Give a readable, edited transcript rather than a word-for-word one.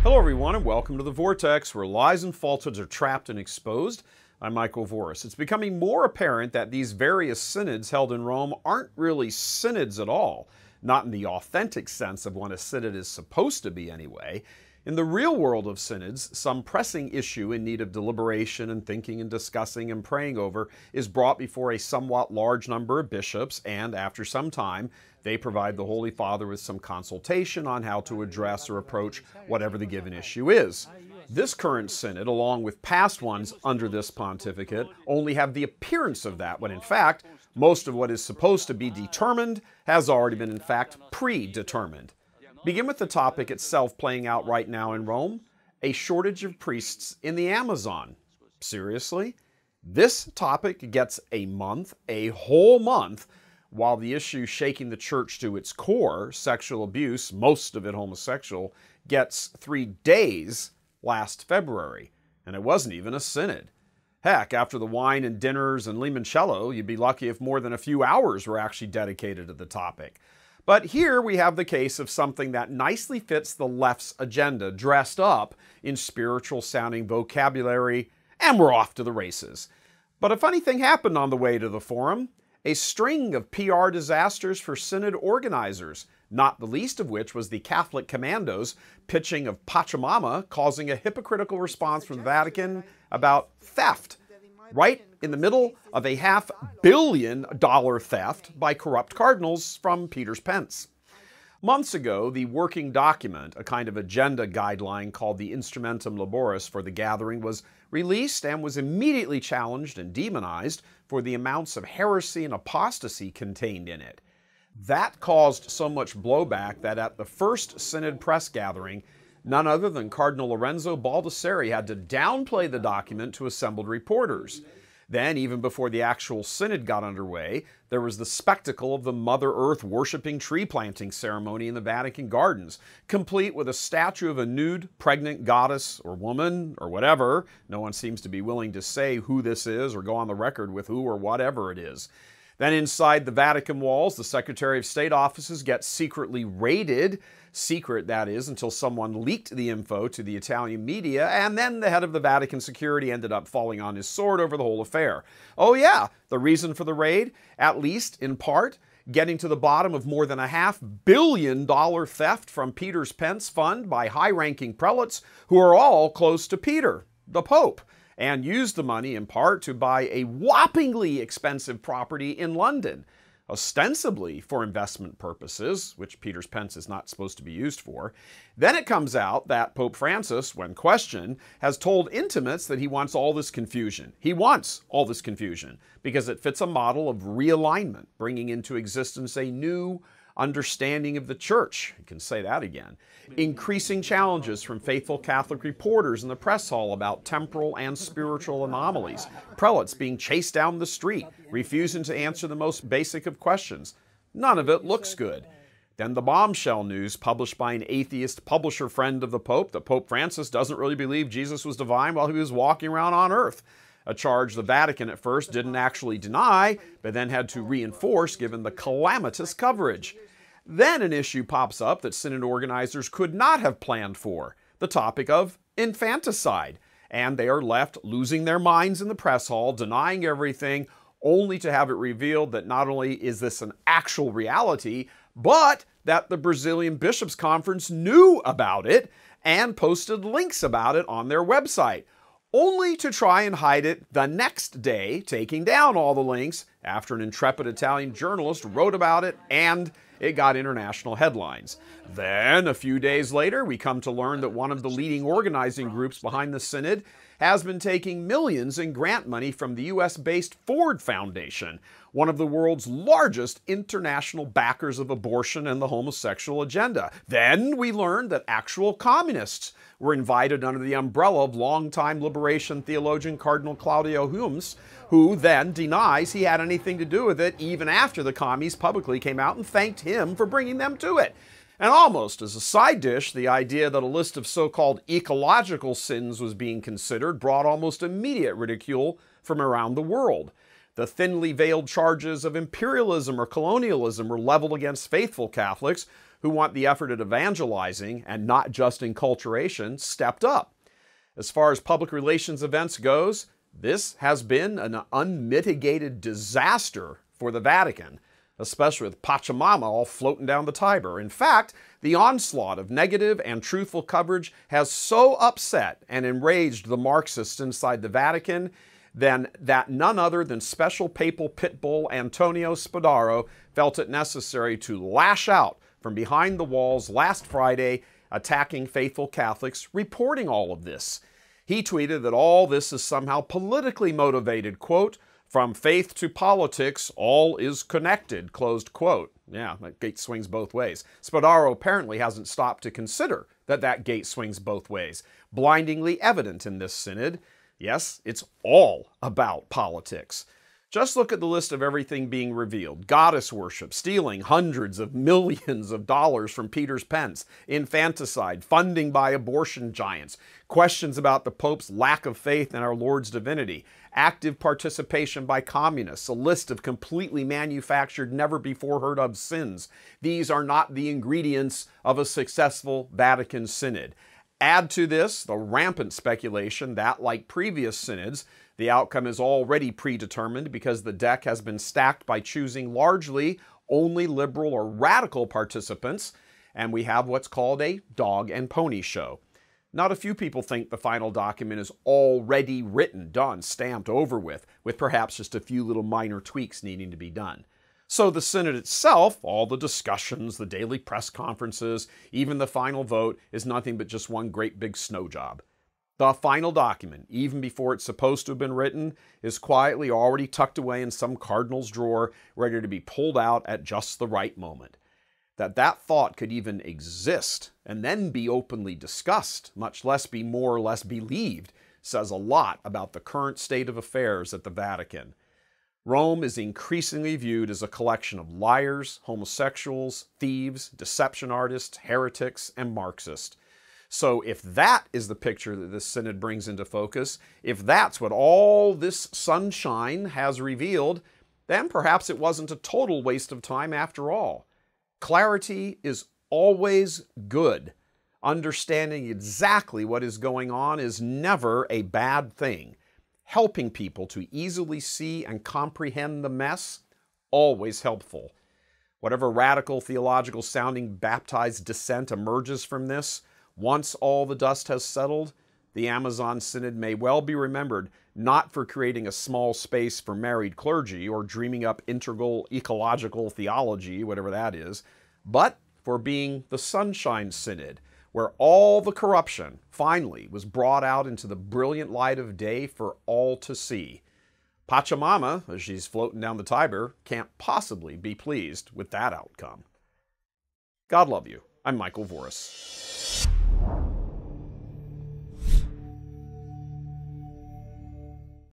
Hello everyone and welcome to The Vortex, where lies and falsehoods are trapped and exposed. I'm Michael Voris. It's becoming more apparent that these various synods held in Rome aren't really synods at all, not in the authentic sense of what a synod is supposed to be anyway. In the real world of synods, some pressing issue in need of deliberation and thinking and discussing and praying over is brought before a somewhat large number of bishops, and after some time, they provide the Holy Father with some consultation on how to address or approach whatever the given issue is. This current synod, along with past ones under this pontificate, only have the appearance of that, when in fact, most of what is supposed to be determined has already been in fact predetermined. Begin with the topic itself playing out right now in Rome, a shortage of priests in the Amazon. Seriously? This topic gets a month, a whole month, while the issue shaking the church to its core, sexual abuse, most of it homosexual, gets 3 days last February. And it wasn't even a synod. Heck, after the wine and dinners and limoncello, you'd be lucky if more than a few hours were actually dedicated to the topic. But here we have the case of something that nicely fits the left's agenda, dressed up in spiritual-sounding vocabulary, and we're off to the races. But a funny thing happened on the way to the forum. A string of PR disasters for synod organizers, not the least of which was the Catholic Commandos pitching of Pachamama, causing a hypocritical response from the Vatican about theft, right in the middle of a $500 million theft by corrupt cardinals from Peter's Pence. Months ago, the working document, a kind of agenda guideline called the Instrumentum Laboris for the gathering, was released and was immediately challenged and demonized for the amounts of heresy and apostasy contained in it. That caused so much blowback that at the first synod press gathering, none other than Cardinal Lorenzo Baldisseri had to downplay the document to assembled reporters. Then, even before the actual synod got underway, there was the spectacle of the Mother Earth worshipping tree planting ceremony in the Vatican Gardens, complete with a statue of a nude, pregnant goddess or woman or whatever. No one seems to be willing to say who this is or go on the record with who or whatever it is. Then inside the Vatican walls, the Secretary of State offices get secretly raided. Secret, that is, until someone leaked the info to the Italian media, and then the head of the Vatican security ended up falling on his sword over the whole affair. Oh yeah, the reason for the raid, at least in part, getting to the bottom of more than a $500 million theft from Peter's Pence fund by high-ranking prelates who are all close to Peter, the Pope, and used the money in part to buy a whoppingly expensive property in London, ostensibly for investment purposes, which Peter's Pence is not supposed to be used for. Then it comes out that Pope Francis, when questioned, has told intimates that he wants all this confusion. He wants all this confusion because it fits a model of realignment, bringing into existence a new understanding of the church. You can say that again. Increasing challenges from faithful Catholic reporters in the press hall about temporal and spiritual anomalies. Prelates being chased down the street, refusing to answer the most basic of questions. None of it looks good. Then the bombshell news published by an atheist publisher friend of the Pope that Pope Francis doesn't really believe Jesus was divine while he was walking around on earth. A charge the Vatican at first didn't actually deny, but then had to reinforce given the calamitous coverage. Then an issue pops up that synod organizers could not have planned for, the topic of infanticide, and they are left losing their minds in the press hall, denying everything, only to have it revealed that not only is this an actual reality, but that the Brazilian Bishops' Conference knew about it and posted links about it on their website, only to try and hide it the next day, taking down all the links after an intrepid Italian journalist wrote about it and it got international headlines. Then, a few days later, we come to learn that one of the leading organizing groups behind the synod has been taking millions in grant money from the US-based Ford Foundation, one of the world's largest international backers of abortion and the homosexual agenda. Then we learned that actual communists were invited under the umbrella of longtime liberation theologian Cardinal Claudio Hummes, who then denies he had anything to do with it even after the commies publicly came out and thanked him for bringing them to it. And almost as a side dish, the idea that a list of so-called ecological sins was being considered brought almost immediate ridicule from around the world. The thinly veiled charges of imperialism or colonialism were leveled against faithful Catholics who want the effort at evangelizing and not just enculturation stepped up. As far as public relations events goes, this has been an unmitigated disaster for the Vatican, especially with Pachamama all floating down the Tiber. In fact, the onslaught of negative and truthful coverage has so upset and enraged the Marxists inside the Vatican that none other than special papal pit bull Antonio Spadaro felt it necessary to lash out from behind the walls last Friday, attacking faithful Catholics, reporting all of this. He tweeted that all this is somehow politically motivated, quote, "From faith to politics, all is connected," closed quote. Yeah, that gate swings both ways. Spadaro apparently hasn't stopped to consider that gate swings both ways. Blindingly evident in this synod. Yes, it's all about politics. Just look at the list of everything being revealed. Goddess worship, stealing hundreds of millions of dollars from Peter's pence, infanticide, funding by abortion giants, questions about the Pope's lack of faith in our Lord's divinity, active participation by communists, a list of completely manufactured, never-before-heard-of sins. These are not the ingredients of a successful Vatican synod. Add to this the rampant speculation that, like previous synods, the outcome is already predetermined because the deck has been stacked by choosing largely only liberal or radical participants, and we have what's called a dog and pony show. Not a few people think the final document is already written, done, stamped, over with perhaps just a few little minor tweaks needing to be done. So the synod itself, all the discussions, the daily press conferences, even the final vote, is nothing but just one great big snow job. The final document, even before it's supposed to have been written, is quietly already tucked away in some cardinal's drawer, ready to be pulled out at just the right moment. That thought could even exist and then be openly discussed, much less be more or less believed, says a lot about the current state of affairs at the Vatican. Rome is increasingly viewed as a collection of liars, homosexuals, thieves, deception artists, heretics, and Marxists. So if that is the picture that this synod brings into focus, if that's what all this sunshine has revealed, then perhaps it wasn't a total waste of time after all. Clarity is always good. Understanding exactly what is going on is never a bad thing. Helping people to easily see and comprehend the mess, always helpful. Whatever radical theological sounding baptized dissent emerges from this, once all the dust has settled, the Amazon Synod may well be remembered not for creating a small space for married clergy or dreaming up integral ecological theology, whatever that is, but for being the Sunshine Synod, where all the corruption finally was brought out into the brilliant light of day for all to see. Pachamama, as she's floating down the Tiber, can't possibly be pleased with that outcome. God love you. I'm Michael Voris.